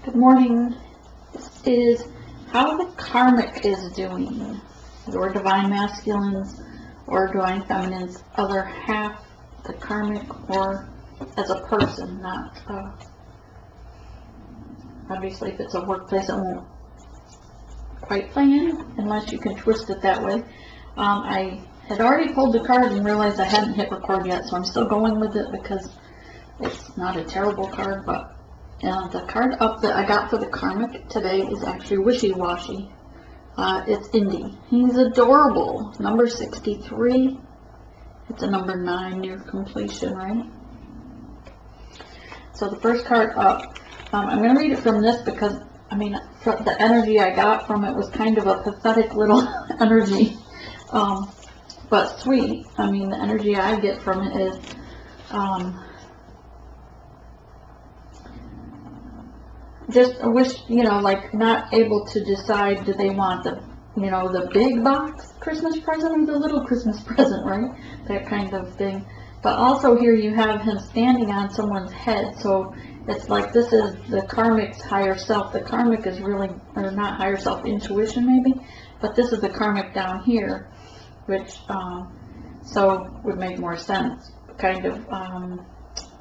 Good morning. This is how the karmic is doing. Your divine masculines or divine feminines, other half, the karmic, or as a person, not obviously if it's a workplace it won't quite play in unless you can twist it that way. I had already pulled the card and realized I hadn't hit record yet, so I'm still going with it because it's not a terrible card, but the card up that I got for the karmic today is actually wishy-washy. It's Indy. He's adorable. Number 63. It's a number 9 near completion, right? So the first card up, I'm going to read it from this because, I mean, the energy I got from it was kind of a pathetic little energy, but sweet. I mean, the energy I get from it is, just wish, like not able to decide, do they want the, the big box Christmas present or the little Christmas present, right? That kind of thing. But also here you have him standing on someone's head, so it's like this is the karmic's higher self. The karmic is really, or not higher self, intuition maybe, but this is the karmic down here, which so would make more sense. Kind of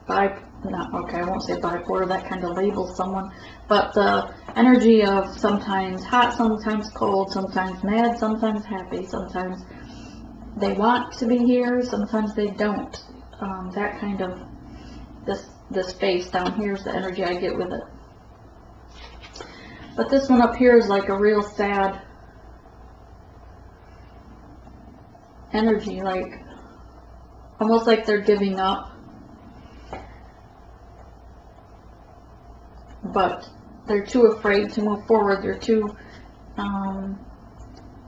I won't say bipolar, that kind of labels someone, but the energy of sometimes hot, sometimes cold, sometimes mad, sometimes happy, sometimes they want to be here, sometimes they don't. That kind of, this face down here is the energy I get with it. But this one up here is like a real sad energy, like almost like they're giving up. But they're too afraid to move forward. They're too, and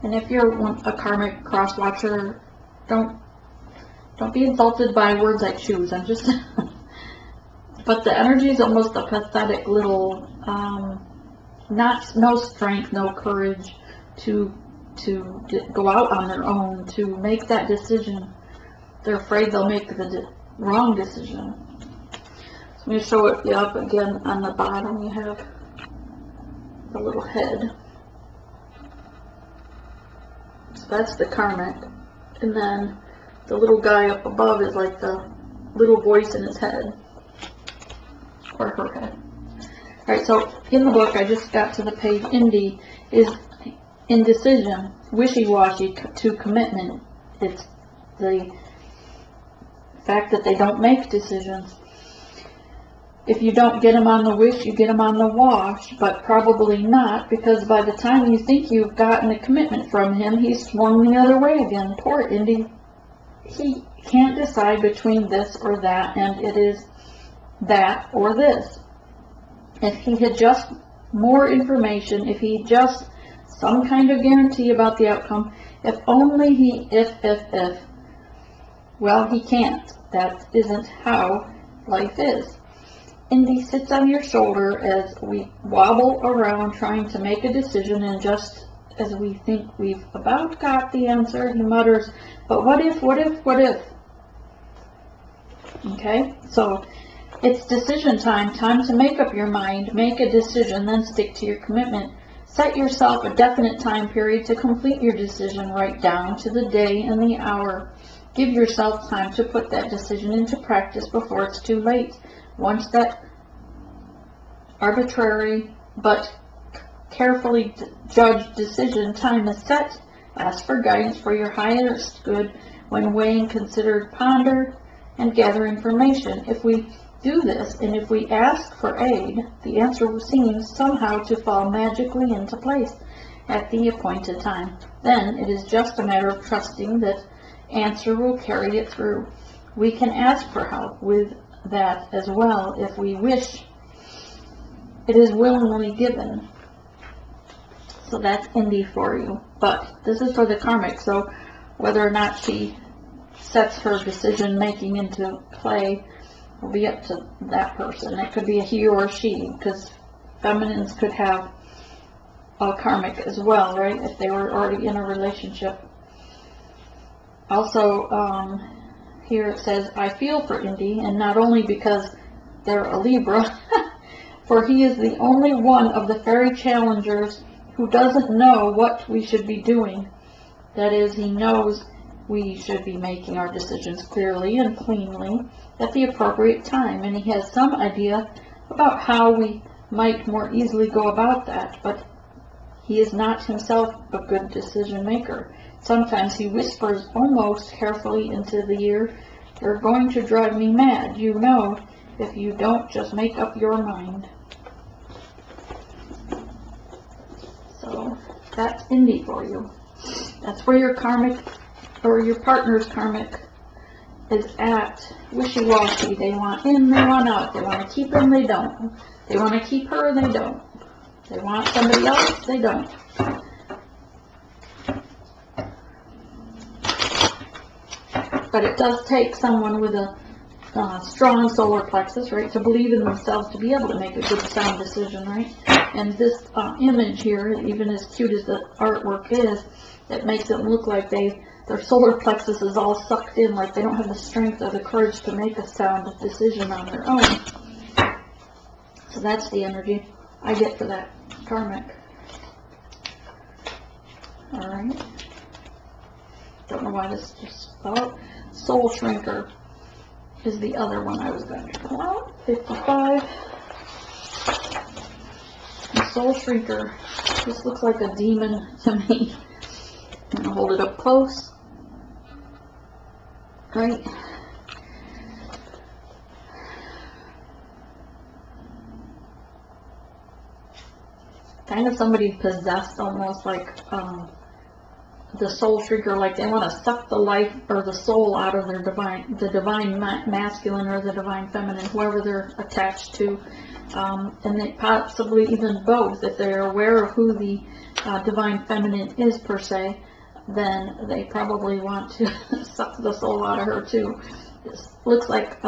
if you're a karmic cross watcher, don't be insulted by words I choose. I'm just, but the energy is almost a pathetic little, no strength, no courage to go out on their own, to make that decision. They're afraid they'll make the wrong decision. Let me show it up again. On the bottom you have the little head. So that's the karmic. And then the little guy up above is like the little voice in his head. Or her head. Alright, so in the book I just got to the page. Indy is indecision, wishy-washy to commitment. It's the fact that they don't make decisions. If you don't get him on the wish, you get him on the wash, but probably not, because by the time you think you've gotten a commitment from him, he's swung the other way again. Poor Indy. He can't decide between this or that, and it is that or this. If he had just more information, if he just some kind of guarantee about the outcome, if only he, if, well, he can't. That isn't how life is. Indy sits on your shoulder as we wobble around trying to make a decision, and just as we think we've about got the answer, he mutters, but what if, what if, what if? Okay, so it's decision time, time to make up your mind, make a decision, then stick to your commitment. Set yourself a definite time period to complete your decision, right down to the day and the hour. Give yourself time to put that decision into practice before it's too late. Once that arbitrary but carefully judged decision time is set, ask for guidance for your highest good when weighing, consider, ponder, and gather information. If we do this, and if we ask for aid, the answer seems somehow to fall magically into place at the appointed time. Then it is just a matter of trusting that answer will carry it through. We can ask for help with that as well if we wish. It is willingly given. So that's Indy for you. But this is for the karmic, so whether or not she sets her decision making into play will be up to that person. It could be a he or a she, because feminines could have a karmic as well, right, if they were already in a relationship. Also, here it says, I feel for Indy, and not only because they're a Libra, For he is the only one of the fairy challengers who doesn't know what we should be doing. That is, he knows we should be making our decisions clearly and cleanly at the appropriate time, and he has some idea about how we might more easily go about that, but he is not himself a good decision maker. Sometimes he whispers almost carefully into the ear, "You're going to drive me mad, you know, if you don't just make up your mind." So that's Indy for you. That's where your karmic, or your partner's karmic, is at. Wishy-washy. They want in, they want out. They want to keep him, they don't. They want to keep her, they don't. They want somebody else, they don't. But it does take someone with a strong solar plexus, right, to believe in themselves to be able to make a good sound decision, right? And this image here, even as cute as the artwork is, it makes it look like their solar plexus is all sucked in, like they don't have the strength or the courage to make a sound decision on their own. So that's the energy I get for that karmic. Alright. Don't know why this just fell out. Soul Shrinker is the other one I was going to pull out. 55. And Soul Shrinker. This looks like a demon to me. I'm going to hold it up close. Right? Kind of somebody possessed, almost like the soul shrinker, like they want to suck the life or the soul out of their the divine masculine or the divine feminine, whoever they're attached to, and they possibly even both. If they're aware of who the divine feminine is per se, then they probably want to suck the soul out of her too. This looks like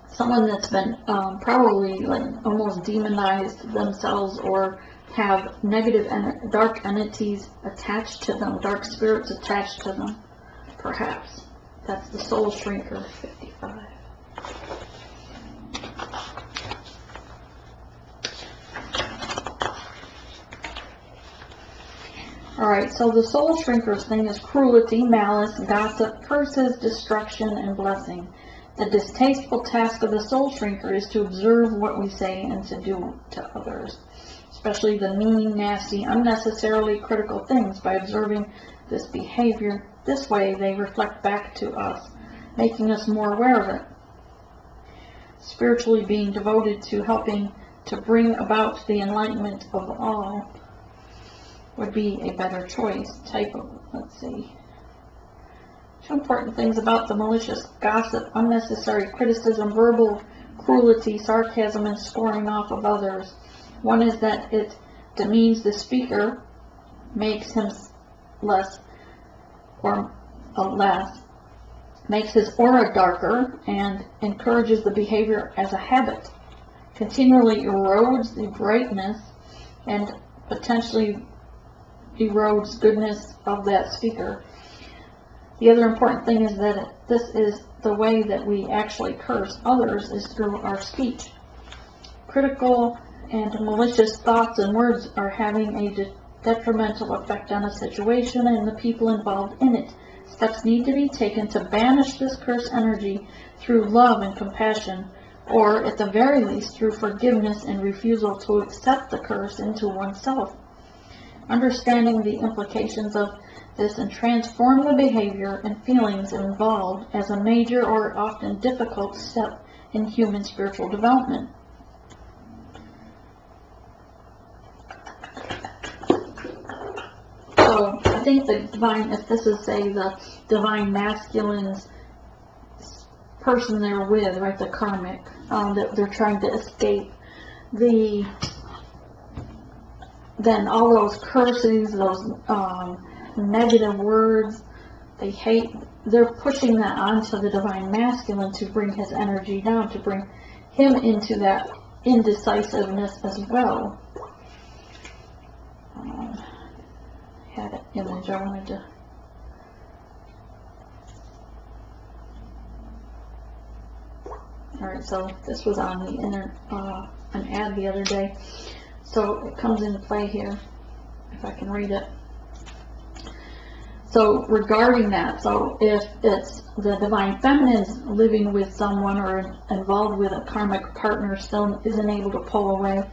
someone that's been probably like almost demonized themselves, or have negative dark entities attached to them, dark spirits attached to them, perhaps. That's the Soul Shrinker, 55. Alright, so the Soul Shrinker's thing is cruelty, malice, gossip, curses, destruction, and blessing. The distasteful task of the Soul Shrinker is to observe what we say and to do to others, especially the mean, nasty, unnecessarily critical things. By observing this behavior this way, they reflect back to us, making us more aware of it. Spiritually being devoted to helping to bring about the enlightenment of all would be a better choice. Type of, let's see. 2 important things about the malicious gossip: unnecessary criticism, verbal cruelty, sarcasm, and scoring off of others. One is that it demeans the speaker, makes him less, makes his aura darker, and encourages the behavior as a habit. Continually erodes the brightness and potentially erodes goodness of that speaker. The other important thing is that this is the way that we actually curse others, is through our speech. Critical and malicious thoughts and words are having a detrimental effect on a situation and the people involved in it. Steps need to be taken to banish this curse energy through love and compassion, or at the very least through forgiveness and refusal to accept the curse into oneself. Understanding the implications of this and transform the behavior and feelings involved as a major or often difficult step in human spiritual development. So I think the divine, if this is, say, the divine masculine's person they're with, right, the karmic, that they're trying to escape, then all those curses, those negative words, they hate, they're pushing that onto the divine masculine to bring his energy down, to bring him into that indecisiveness as well. Had an image I wanted to. Alright, so this was on the an ad the other day. So it comes into play here, if I can read it. So regarding that, so if it's the Divine Feminine's living with someone or involved with a karmic partner still isn't able to pull away,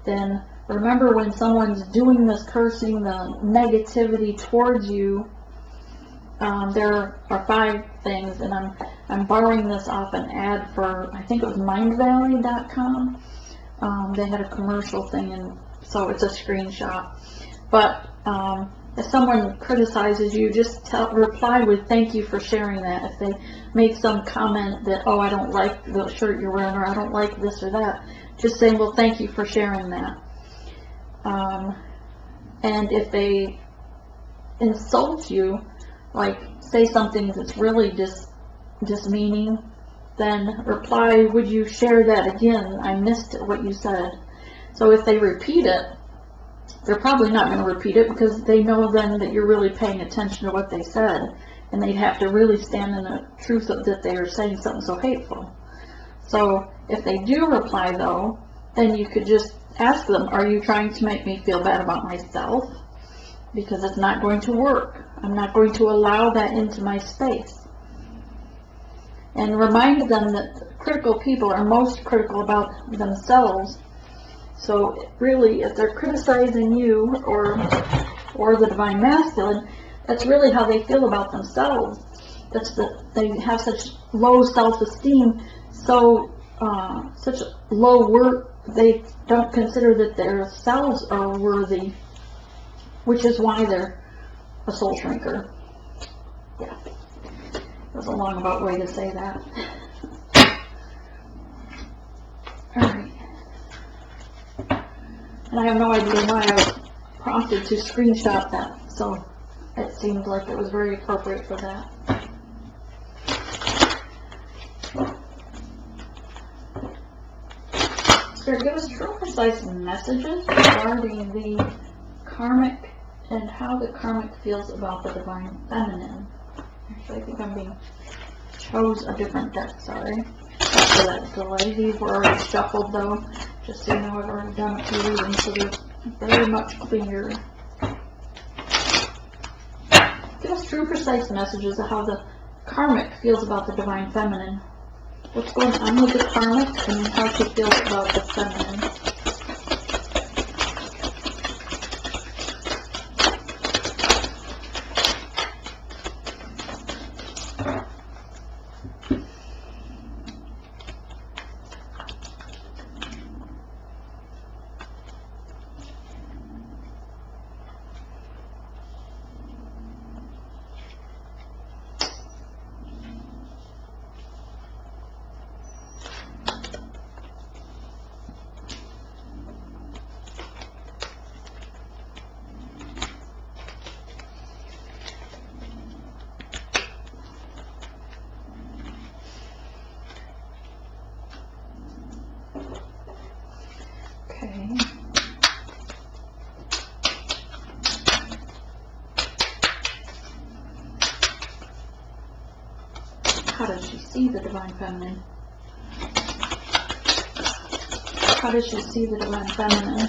then remember when someone's doing this cursing, the negativity towards you, there are 5 things, and I'm borrowing this off an ad for, I think it was mindvalley.com. They had a commercial thing, and so it's a screenshot. But if someone criticizes you, just reply with thank you for sharing that. If they make some comment that, oh, I don't like the shirt you're wearing, or I don't like this or that, just say, well, thank you for sharing that. And if they insult you, like say something that's really dismeaning, then reply, would you share that again? I missed what you said. So if they repeat it, they're probably not going to repeat it because they know then that you're really paying attention to what they said, and they'd have to really stand in the truth of that they are saying something so hateful. So if they do reply though, then you could just ask them, are you trying to make me feel bad about myself? Because it's not going to work. I'm not going to allow that into my space. And remind them that critical people are most critical about themselves. So really, if they're criticizing you or the Divine Masculine, that's really how they feel about themselves. That's that they have such low self-esteem, so such low worth, they don't consider that their selves are worthy, which is why they're a soul shrinker. Yeah, that's a long about way to say that. Alright. And I have no idea why I was prompted to screenshot that, so it seemed like it was very appropriate for that. Spirit, give us true precise messages regarding the karmic and how the karmic feels about the Divine Feminine. Actually, I think I'm being chose a different deck, sorry. For that delay. These were already shuffled though, just so you know I've already done a few readings, so they're very much clearer. Give us true precise messages of how the karmic feels about the Divine Feminine. What's going on with the karmic and how she feels about the feminine. Okay. How does she see the Divine Feminine? How does she see the Divine Feminine?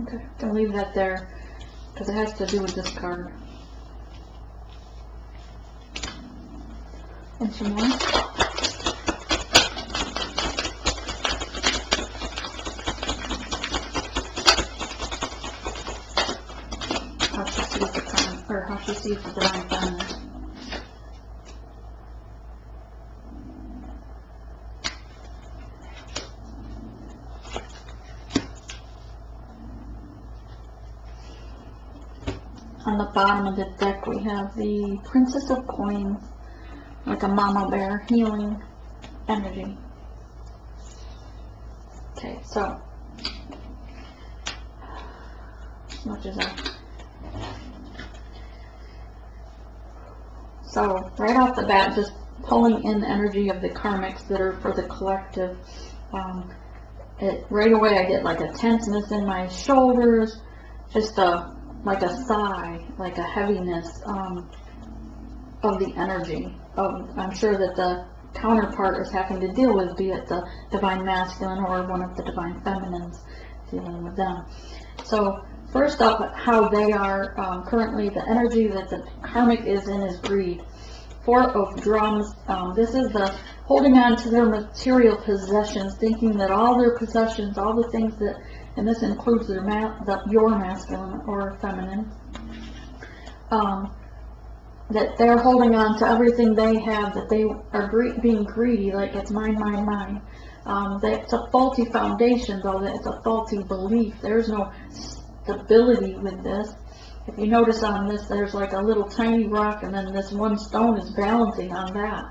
Okay, I'm going to leave that there because it has to do with this card. And some more. How she sees the karmic, or how she sees the Divine Feminine. On the bottom of the deck we have the Princess of Coins, like a mama bear, healing energy. Okay, so much as I. So right off the bat, just pulling in the energy of the karmics that are for the collective. Right away I get like a tenseness in my shoulders, just like a sigh, like a heaviness of the energy. I'm sure that the counterpart is having to deal with, be it the divine masculine or one of the divine feminines dealing with them. So first up, how they are currently, the energy that the karmic is in is greed. Four of Drums. This is the holding on to their material possessions, thinking that all their possessions, all the things that, and this includes your masculine or feminine, that they're holding on to everything they have, that they are being greedy, like it's mine, mine, mine. It's a faulty foundation, though, that it's a faulty belief. There's no stability with this. If you notice on this, there's like a little tiny rock, and then this one stone is balancing on that.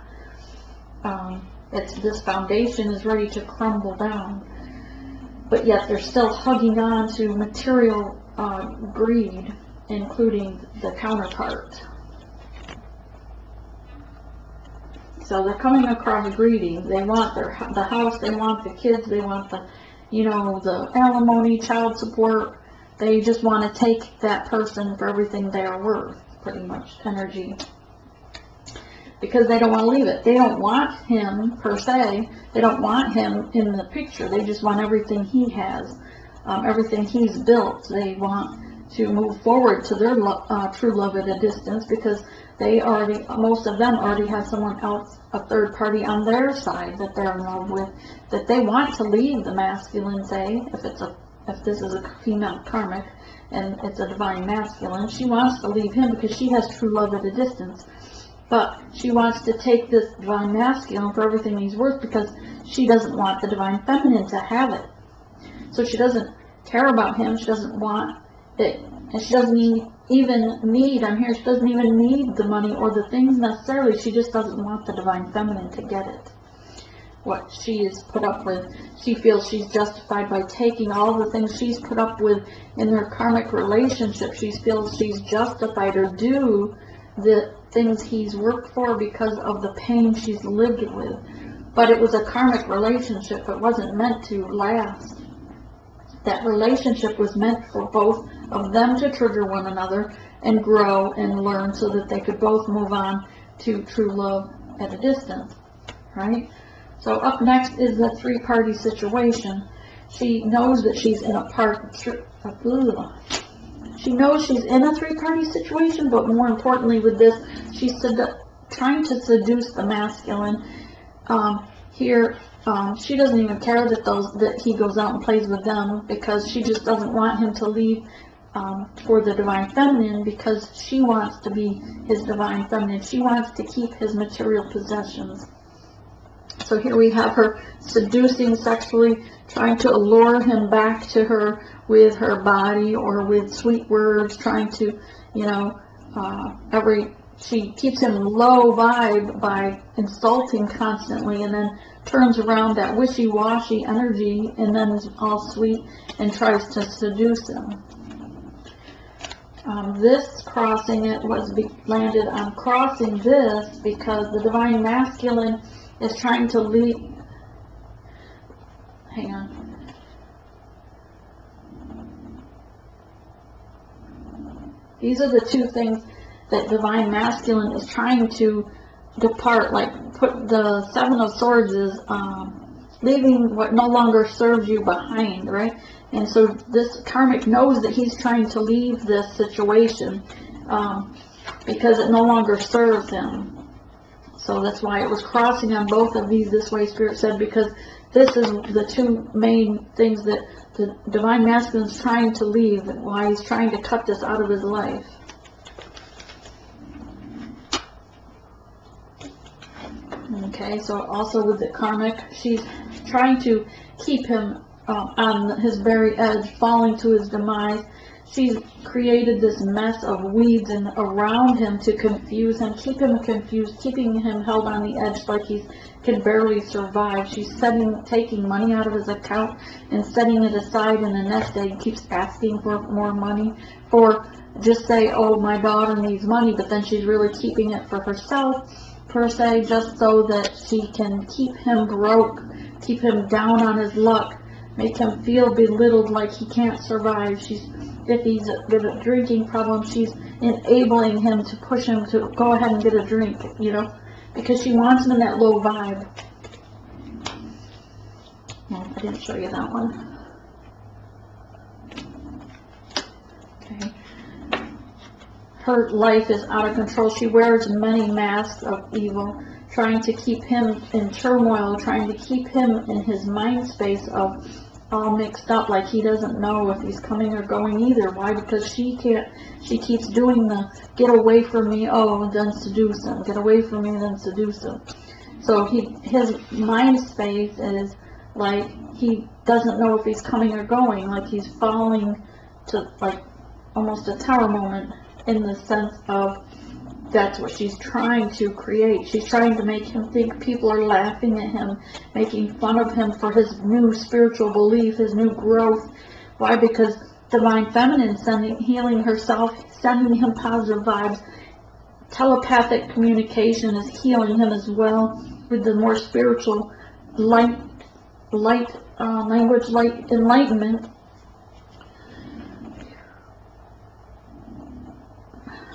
This foundation is ready to crumble down, but yet they're still hugging on to material greed, including the counterpart. So they're coming across greedy. They want the house, they want the kids, they want the alimony, child support. They just want to take that person for everything they are worth, pretty much, energy. Because they don't want to leave it. They don't want him, per se. They don't want him in the picture. They just want everything he has, everything he's built. They want to move forward to their true love at a distance, because most of them already have someone else, a third party on their side that they're in love with, that they want to leave the masculine, say, if this is a female karmic and it's a divine masculine, she wants to leave him because she has true love at a distance. But she wants to take this divine masculine for everything he's worth, because she doesn't want the divine feminine to have it. So she doesn't care about him, she doesn't want it, and she doesn't even need, she doesn't even need the money or the things necessarily. She just doesn't want the divine feminine to get it. What she is put up with, she feels she's justified by taking all the things she's put up with in their karmic relationship. She feels she's justified or due the things he's worked for because of the pain she's lived with. But it was a karmic relationship. It wasn't meant to last. That relationship was meant for both of them to trigger one another and grow and learn, so that they could both move on to true love at a distance, right? So up next is the three-party situation. She knows that she's in she knows she's in a three-party situation, but more importantly with this, she's trying to seduce the masculine. She doesn't even care that he goes out and plays with them, because she just doesn't want him to leave for the divine feminine, because she wants to be his divine feminine. She wants to keep his material possessions. So here we have her seducing sexually, trying to allure him back to her with her body or with sweet words, trying to, she keeps him low vibe by insulting constantly, and then turns around that wishy-washy energy and then is all sweet and tries to seduce him. This crossing, it was landed on crossing this because the divine masculine is trying to lead. Hang on. These are the two things that divine masculine is trying to depart, like put the Seven of Swords is leaving what no longer serves you behind, right? And so this karmic knows that he's trying to leave this situation because it no longer serves him. So that's why it was crossing on both of these this way, Spirit said, because this is the two main things that the divine masculine is trying to leave, and why he's trying to cut this out of his life. Okay, so also with the karmic, she's trying to keep him on his very edge, falling to his demise. she's created this mess of weeds and around him to confuse him, keep him confused, keeping him held on the edge like he can barely survive. She's taking money out of his account and setting it aside in a nest egg. Keeps asking for more money, or just say, oh, my daughter needs money, but then she's really keeping it for herself, per se, just so that she can keep him broke, keep him down on his luck, make him feel belittled like he can't survive. If he's got a drinking problem, she's enabling him to push him to go ahead and get a drink, you know, because she wants him in that low vibe. No, I didn't show you that one. Okay. Her life is out of control. She wears many masks of evil, trying to keep him in turmoil, trying to keep him in his mind space of all mixed up, like he doesn't know if he's coming or going either. Why? Because she keeps doing the get away from me, oh, then seduce him, get away from me, then seduce him. So his mind space is like he doesn't know if he's coming or going, like he's falling to like almost a tower moment, in the sense of that's what she's trying to create. She's trying to make him think people are laughing at him, making fun of him for his new spiritual belief, his new growth. Why? Because Divine Feminine healing herself, sending him positive vibes. Telepathic communication is healing him as well, with the more spiritual light language, light enlightenment.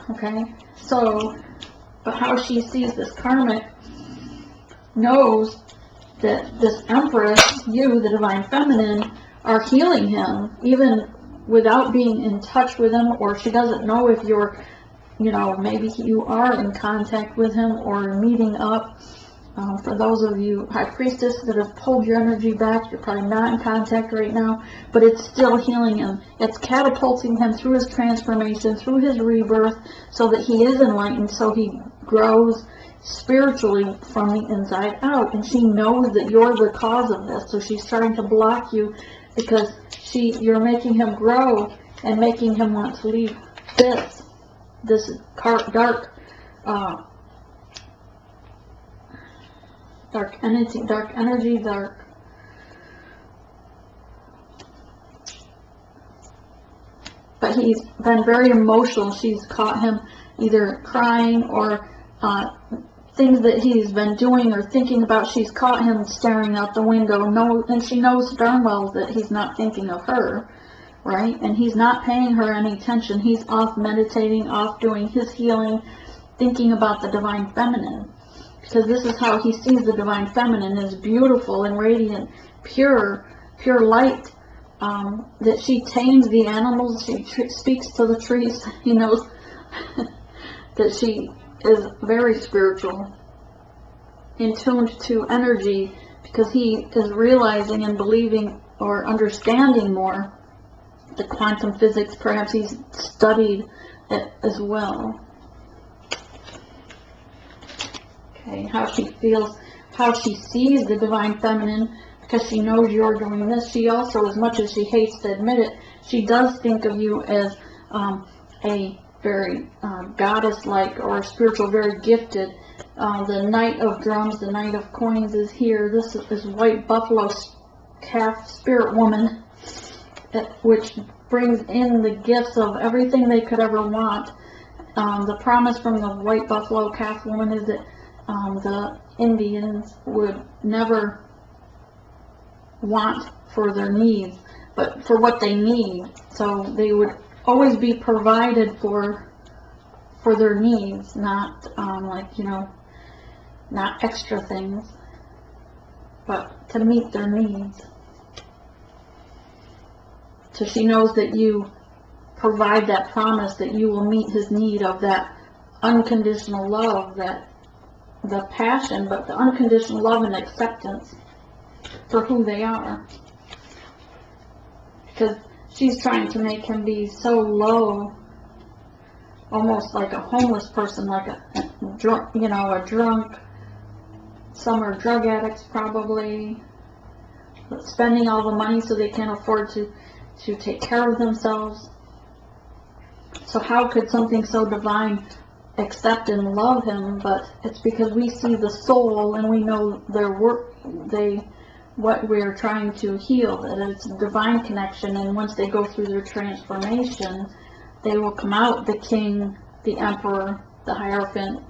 Okay, so, but how she sees this karmic knows that this Empress, you, the Divine Feminine, are healing him, even without being in touch with him, or she doesn't know if you're, you know, maybe you are in contact with him or meeting up. For those of you High Priestess that have pulled your energy back, you're probably not in contact right now, but it's still healing him. It's catapulting him through his transformation, through his rebirth, so that he is enlightened, so he grows spiritually from the inside out. And she knows that you're the cause of this, so she's trying to block you because you're making him grow and making him want to leave this dark energy. But he's been very emotional. She's caught him either crying or things that he's been doing or thinking about. She's caught him staring out the window. And she knows darn well that he's not thinking of her, right? And he's not paying her any attention. He's off meditating, off doing his healing, thinking about the Divine Feminine. Because this is how he sees the Divine Feminine, as beautiful and radiant, pure light, that she tames the animals, she speaks to the trees. He knows that she is very spiritual, in tuned to energy, because he is realizing and believing or understanding more the quantum physics. Perhaps he's studied it as well. Okay, how she feels, how she sees the Divine Feminine, because she knows you're doing this. She also, as much as she hates to admit it, she does think of you as a very goddess-like or spiritual, very gifted. The Knight of Drums, the Knight of Coins is here. This is White Buffalo Calf Spirit Woman, which brings in the gifts of everything they could ever want. The promise from the White Buffalo Calf Woman is that the Indians would never want for their needs, but for what they need. So they would always be provided for their needs, not like, you know, not extra things, but to meet their needs. So she knows that you provide that promise that you will meet his need of that unconditional love, that the passion, but the unconditional love and acceptance for who they are. Because she's trying to make him be so low, almost like a homeless person, like a drunk, you know, a drunk. Some are drug addicts probably, spending all the money so they can't afford to take care of themselves. So how could something so divine accept and love him? But it's because we see the soul and we know their work, what we're trying to heal, that it's a divine connection, and once they go through their transformation, they will come out the king, the emperor, the Hierophant.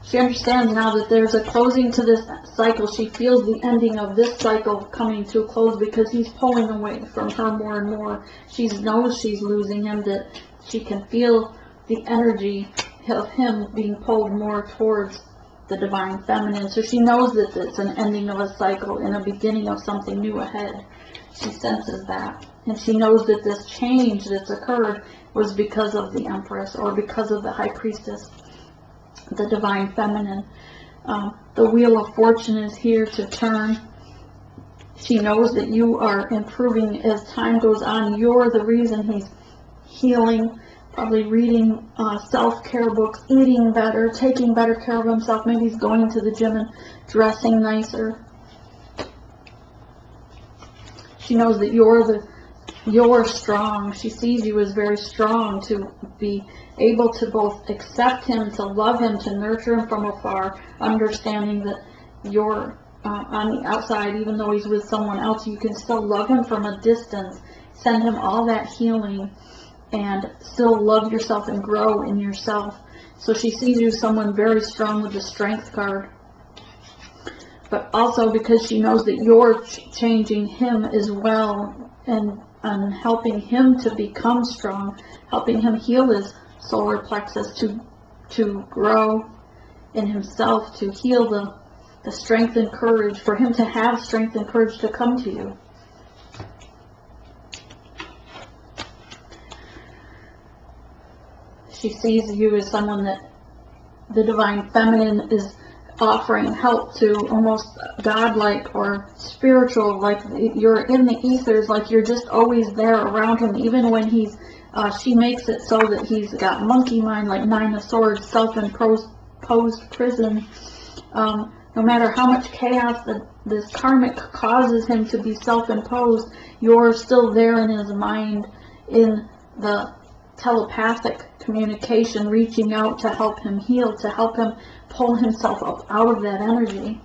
She understands now that there's a closing to this cycle. She feels the ending of this cycle coming to a close because he's pulling away from her more and more. She knows she's losing him, that she can feel the energy of him being pulled more towards the divine feminine. So she knows that it's an ending of a cycle and a beginning of something new ahead. She senses that. And she knows that this change that's occurred was because of the Empress, or because of the High Priestess, the divine feminine. The Wheel of Fortune is here to turn. She knows that you are improving as time goes on. You're the reason he's healing, probably reading self-care books, eating better, taking better care of himself. Maybe he's going to the gym and dressing nicer. She knows that you're strong. She sees you as very strong, to be able to both accept him, to love him, to nurture him from afar, understanding that you're on the outside, even though he's with someone else, you can still love him from a distance, send him all that healing, and still love yourself and grow in yourself. So she sees you as someone very strong with the Strength card. But also because she knows that you're changing him as well, and helping him to become strong, helping him heal his solar plexus, to grow in himself, to heal the strength and courage, for him to have strength and courage to come to you. She sees you as someone that the divine feminine is offering help to, almost godlike or spiritual, like you're in the ethers, like you're just always there around him, even when he's, she makes it so that he's got monkey mind, like Nine of Swords, self-imposed prison. No matter how much chaos this karmic causes him to be self-imposed, you're still there in his mind, in the telepathic communication, reaching out to help him heal, to help him pull himself up out of that energy.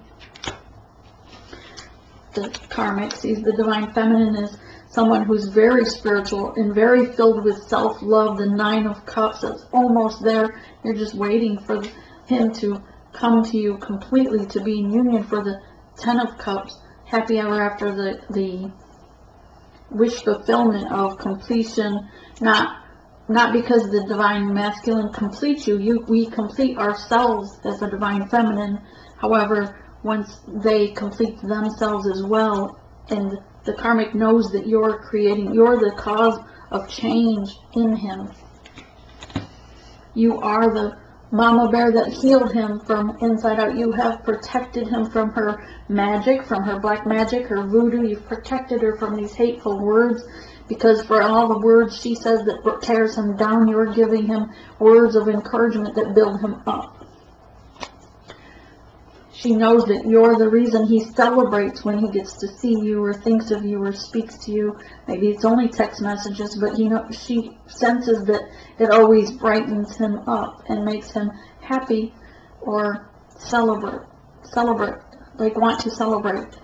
The karmic sees the divine feminine as someone who's very spiritual and very filled with self-love. The Nine of Cups is almost there. You're just waiting for him to come to you completely, to be in union. For the Ten of Cups, happy ever after, the wish fulfillment of completion, not because the divine masculine completes you. We complete ourselves as a divine feminine. However, once they complete themselves as well, and the karmic knows that you're the cause of change in him. You are the mama bear that healed him from inside out. You have protected him from her magic, from her black magic, her voodoo. You've protected her from these hateful words, because for all the words she says that tears him down, you're giving him words of encouragement that build him up. She knows that you're the reason he celebrates when he gets to see you, or thinks of you, or speaks to you. Maybe it's only text messages, but she senses that it always brightens him up and makes him happy, or celebrate, like want to celebrate.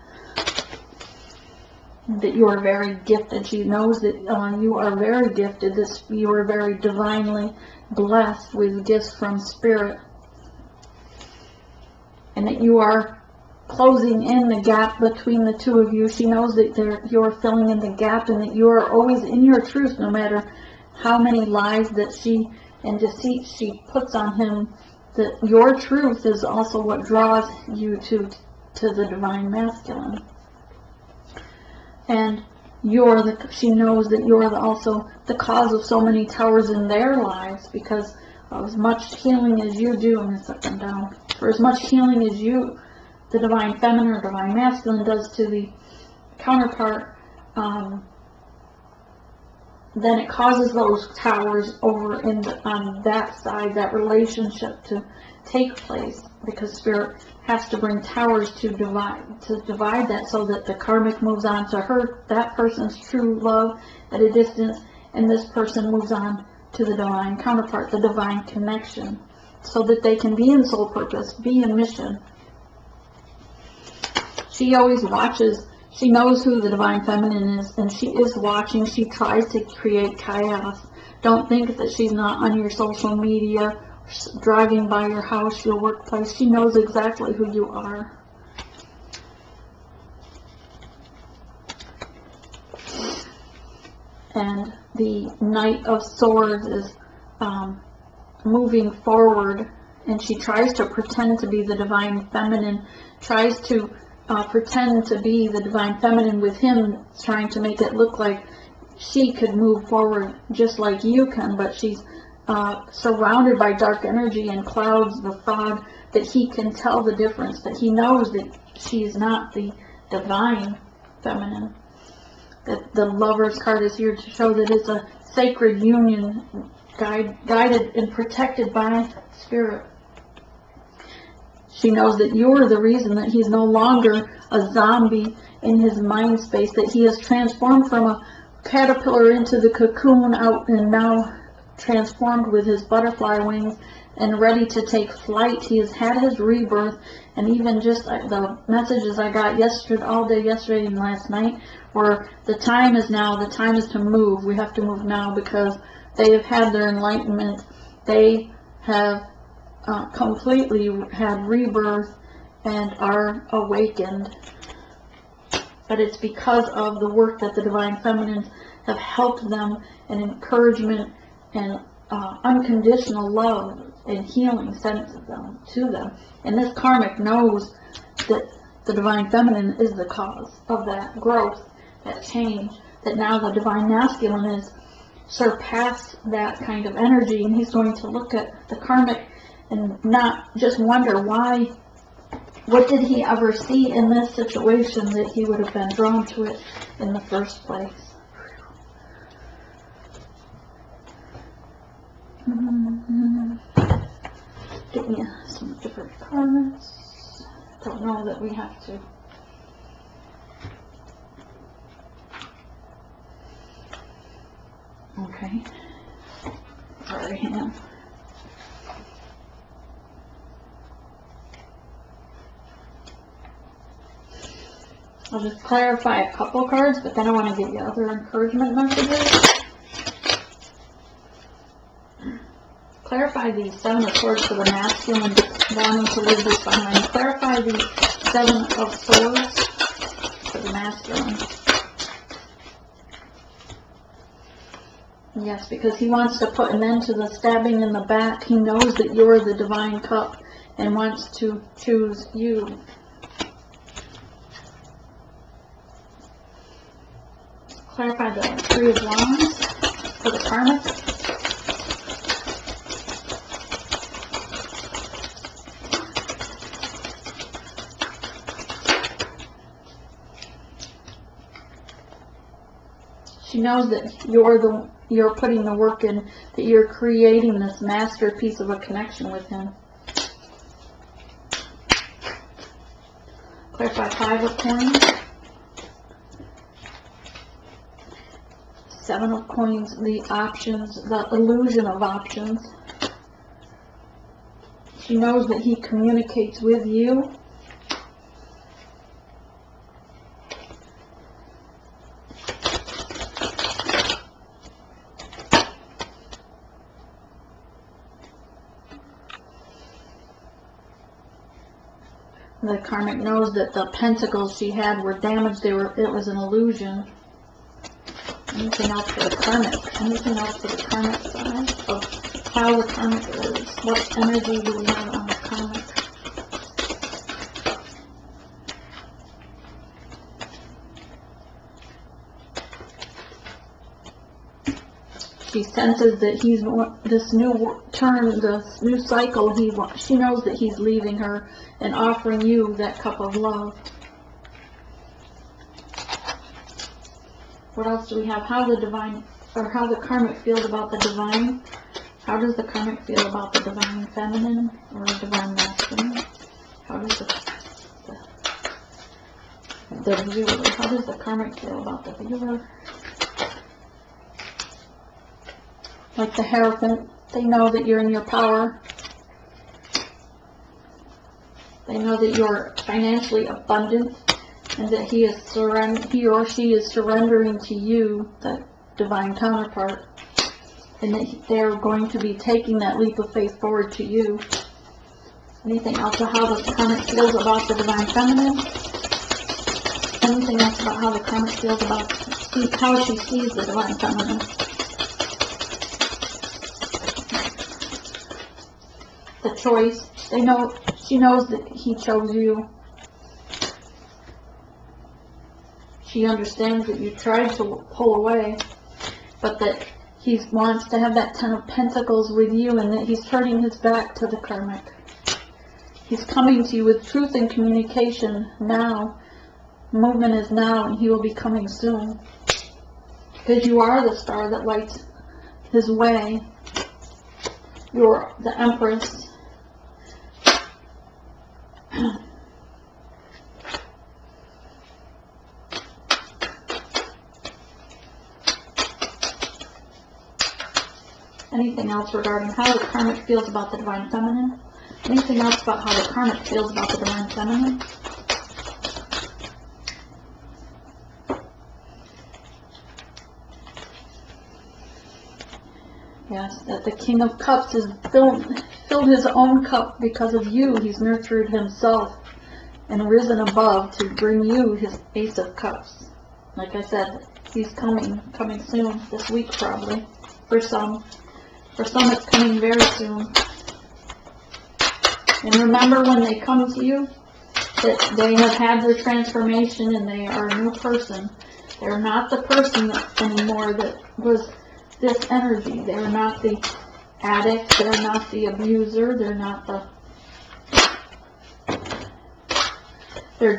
That you are very gifted. She knows that you are very gifted. You are very divinely blessed with gifts from Spirit. And that you are closing in the gap between the two of you. She knows that you're filling in the gap, and that you are always in your truth, no matter how many lies that and deceit she puts on him. That your truth is also what draws you to the divine masculine. And she knows that you're also the cause of so many towers in their lives, because of as much healing as you do, I'm going to set them down, for as much healing as you, the divine feminine or divine masculine, does to the counterpart, then it causes those towers over on that side, that relationship, to take place, because Spirit has to bring towers to divide that, so that the karmic moves on to that person's true love at a distance, and this person moves on to the divine counterpart, the divine connection, so that they can be in soul purpose, be in mission. She always watches. She knows who the divine feminine is, and she is watching. She tries to create chaos. Don't think that she's not on your social media, driving by your house, your workplace. She knows exactly who you are. And the Knight of Swords is moving forward, and she tries to pretend to be the divine feminine, tries to pretend to be the divine feminine with him, trying to make it look like she could move forward just like you can, but she's surrounded by dark energy and clouds, the fog, that he can tell the difference, that he knows that she is not the divine feminine. That the Lover's card is here to show that it's a sacred union, guided and protected by Spirit. She knows that you're the reason that he's no longer a zombie in his mind space, that he has transformed from a caterpillar into the cocoon out and now transformed with his butterfly wings and ready to take flight. He has had his rebirth, and even just the messages I got yesterday, all day yesterday and last night, where the time is now, the time is to move. We have to move now because they have had their enlightenment. They have completely had rebirth and are awakened. But it's because of the work that the Divine Feminines have helped them, and encouragement and unconditional love and healing sent to them. And this karmic knows that the Divine Feminine is the cause of that growth, that change, that now the Divine Masculine is surpassed that kind of energy, and he's going to look at the karmic and not just wonder why, what did he ever see in this situation that he would have been drawn to it in the first place. Give me some different cards. Don't know that we have to. Okay. Right hand. I'll just clarify a couple cards, but then I want to give you other encouragement messages. Clarify the Seven of Swords for the masculine wanting to leave this behind. Clarify the Seven of Swords for the masculine. Yes, because he wants to put an end to the stabbing in the back. He knows that you're the divine cup and wants to choose you. Clarify the Three of Wands for the Karmics. She knows that you're putting the work in, that you're creating this masterpiece of a connection with him. Clarify Five of Coins. Seven of Coins, the options, the illusion of options. She knows that he communicates with you. The karmic knows that the pentacles she had were damaged. It was an illusion. Anything else for the karmic? Anything else for the karmic side of how the karmic is? What energy do we have on the karmic? She senses that he's this new turn, this new cycle. She knows that he's leaving her and offering you that cup of love. What else do we have? How the karmic feels about the divine. How does the karmic feel about the divine feminine or divine masculine? How does the viewer? How does the karmic feel about the viewer? like the Hierophant. They know that you're in your power. They know that you're financially abundant, and that he or she is surrendering to you, that divine counterpart, and that they're going to be taking that leap of faith forward to you. Anything else about how the Karmic feels about the divine feminine? Anything else about how the Karmic feels about how she sees the divine feminine? The choice. She knows that he chose you. She understands that you tried to pull away, but that he wants to have that Ten of Pentacles with you, and that he's turning his back to the Karmic. He's coming to you with truth and communication now. Movement is now, and he will be coming soon. Because you are the star that lights his way. You're the Empress. Anything else regarding how the Karmic feels about the divine feminine? Anything else about how the Karmic feels about the divine feminine? Yes, that the King of Cups has filled his own cup because of you. He's nurtured himself and risen above to bring you his Ace of Cups. Like I said, he's coming soon, this week probably, for some. For some, it's coming very soon. And remember, when they come to you, that they have had their transformation and they are a new person. They're not the person anymore that was this energy. They're not the addict. They're not the abuser. They're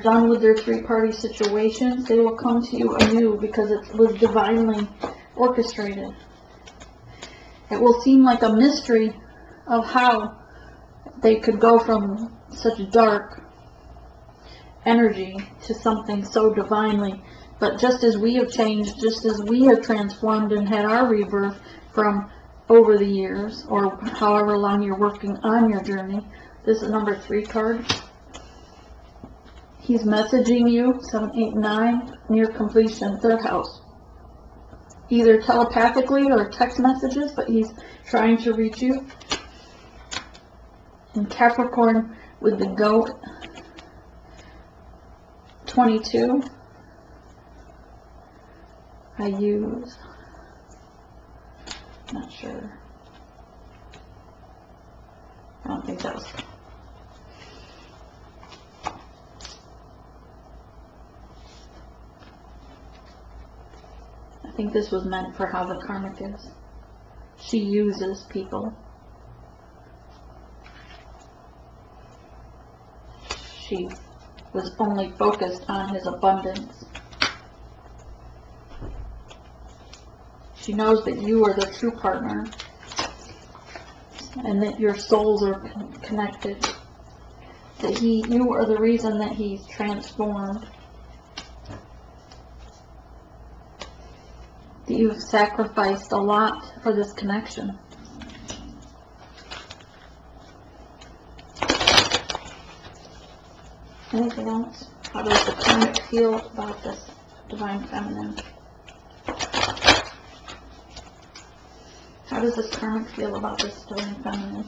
done with their three-party situations. They will come to you anew because it was divinely orchestrated. It will seem like a mystery of how they could go from such dark energy to something so divinely. But just as we have changed, just as we have transformed and had our rebirth from over the years, or however long you're working on your journey, this is number 3 card. He's messaging you, 7, 8, 9, near completion, 3rd house. Either telepathically or text messages, but he's trying to reach you. In Capricorn with the goat, 22. Not sure. I don't think that was. I think this was meant for how the Karmic is. She uses people. She was only focused on his abundance. She knows that you are the true partner and that your souls are connected. That you are the reason that he's transformed. That you've sacrificed a lot for this connection. Anything else? How does the Karmic feel about this divine feminine? How does this Karmic feel about this divine feminine?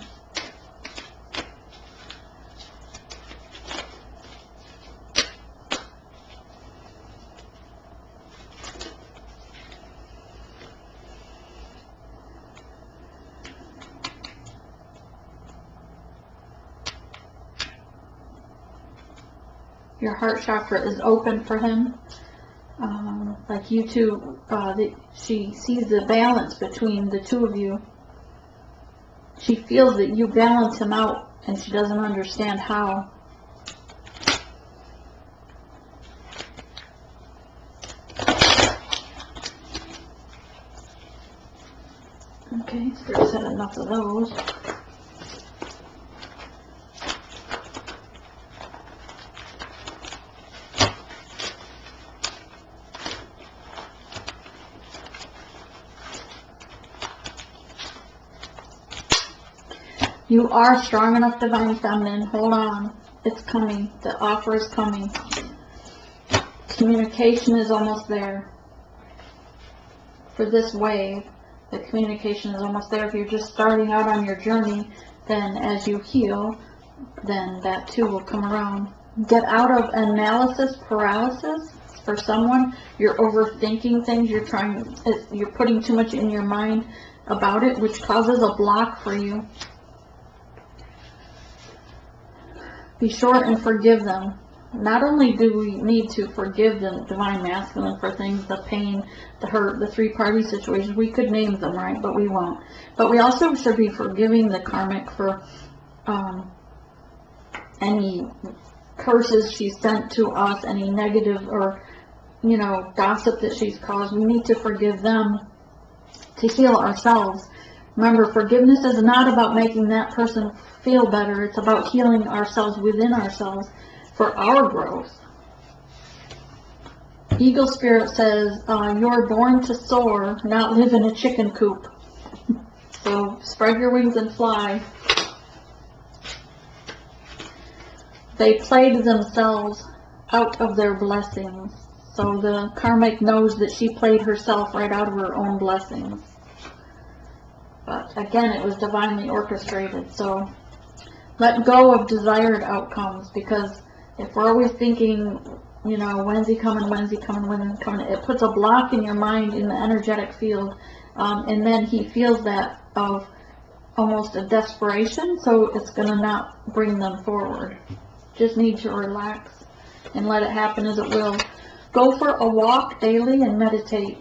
Your heart chakra is open for him. Like you two, she sees the balance between the two of you. She feels that you balance him out, and she doesn't understand how. Okay, Spirit said enough of those. You are strong enough, Divine Feminine. Hold on. It's coming. The offer is coming. Communication is almost there. For this wave, the communication is almost there. If you're just starting out on your journey, then as you heal, then that too will come around. Get out of analysis paralysis. For someone, you're overthinking things. You're putting too much in your mind about it, which causes a block for you. Be sure and forgive them. Not only do we need to forgive the Divine Masculine for things, the pain, the hurt, the three-party situations, we could name them, right? But we won't. But we also should be forgiving the Karmic for any curses she sent to us, any negative or, gossip that she's caused. We need to forgive them to heal ourselves. Remember, forgiveness is not about making that person feel better. It's about healing ourselves within ourselves for our growth. Eagle Spirit says, you're born to soar, not live in a chicken coop. So spread your wings and fly. They played themselves out of their blessings. So the Karmic knows that she played herself right out of her own blessings. But again, it was divinely orchestrated. So let go of desired outcomes, because if we're always thinking, when's he coming, when's he coming, when's he coming, it puts a block in your mind, in the energetic field. And then he feels that of almost a desperation, so it's going to not bring them forward. Just need to relax and let it happen as it will. Go for a walk daily and meditate.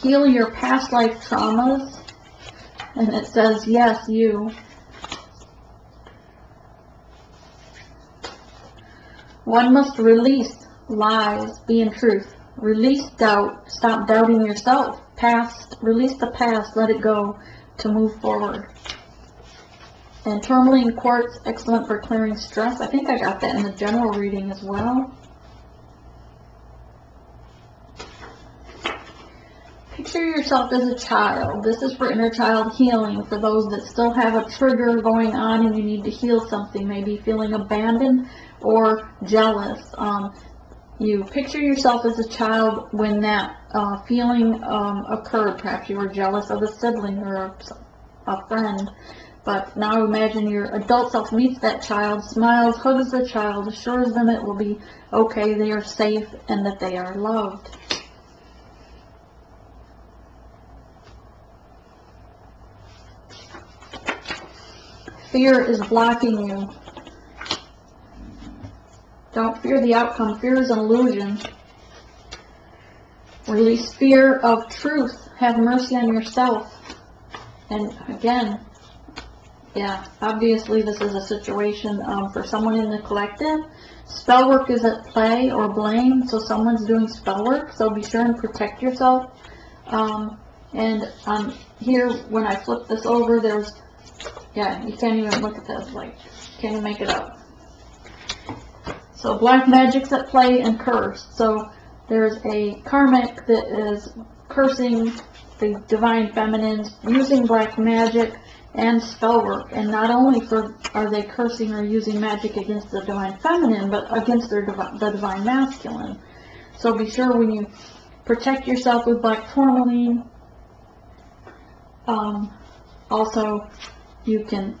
Heal your past life traumas. And it says, yes, you. One must release lies, be in truth. Release doubt. Stop doubting yourself. Release the past. Let it go to move forward. And tourmaline quartz, excellent for clearing stress. I think I got that in the general reading as well. Picture yourself as a child. This is for inner child healing, for those that still have a trigger going on and you need to heal something, maybe feeling abandoned or jealous. You picture yourself as a child when that feeling occurred. Perhaps you were jealous of a sibling or a friend. But now imagine your adult self meets that child, smiles, hugs the child, assures them it will be okay, they are safe, and that they are loved. Fear is blocking you. Don't fear the outcome. Fear is an illusion. Release fear of truth. Have mercy on yourself. And again, yeah, obviously this is a situation for someone in the collective. Spell work is at play, or blame, so someone's doing spell work, so be sure and protect yourself. And here, when I flip this over, there's, yeah, you can't even look at this, like, can't even make it up. So black magic's at play and curse. So there's a Karmic that is cursing the Divine Feminines using black magic and spell work. And not only are they cursing or using magic against the Divine Feminine, but against the Divine Masculine. So be sure when you protect yourself with black tourmaline, also you can,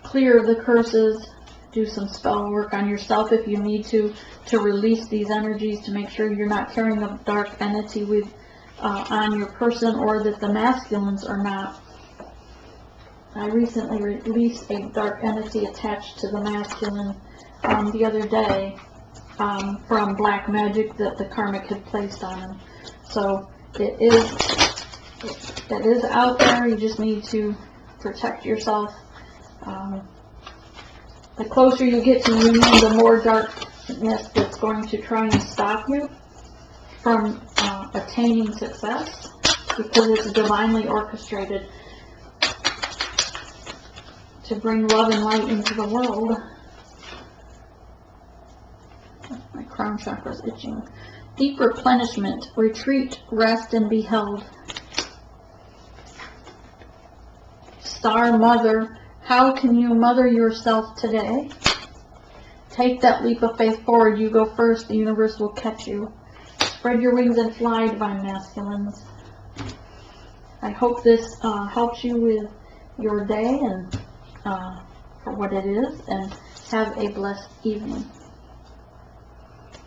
clear the curses, do some spell work on yourself if you need to release these energies, to make sure you're not carrying a dark entity with on your person, or that the masculines are not. I recently released a dark entity attached to the masculine the other day from black magic that the Karmic had placed on him. So it is out there. You just need to protect yourself. The closer you get to union, the more darkness that's going to try and stop you from attaining success, because it's divinely orchestrated to bring love and light into the world. My crown chakra is itching. Deep replenishment, retreat, rest, and be held. Star Mother, how can you mother yourself today? Take that leap of faith forward. You go first. The universe will catch you. Spread your wings and fly, Divine Masculines. I hope this helps you with your day and for what it is, and have a blessed evening.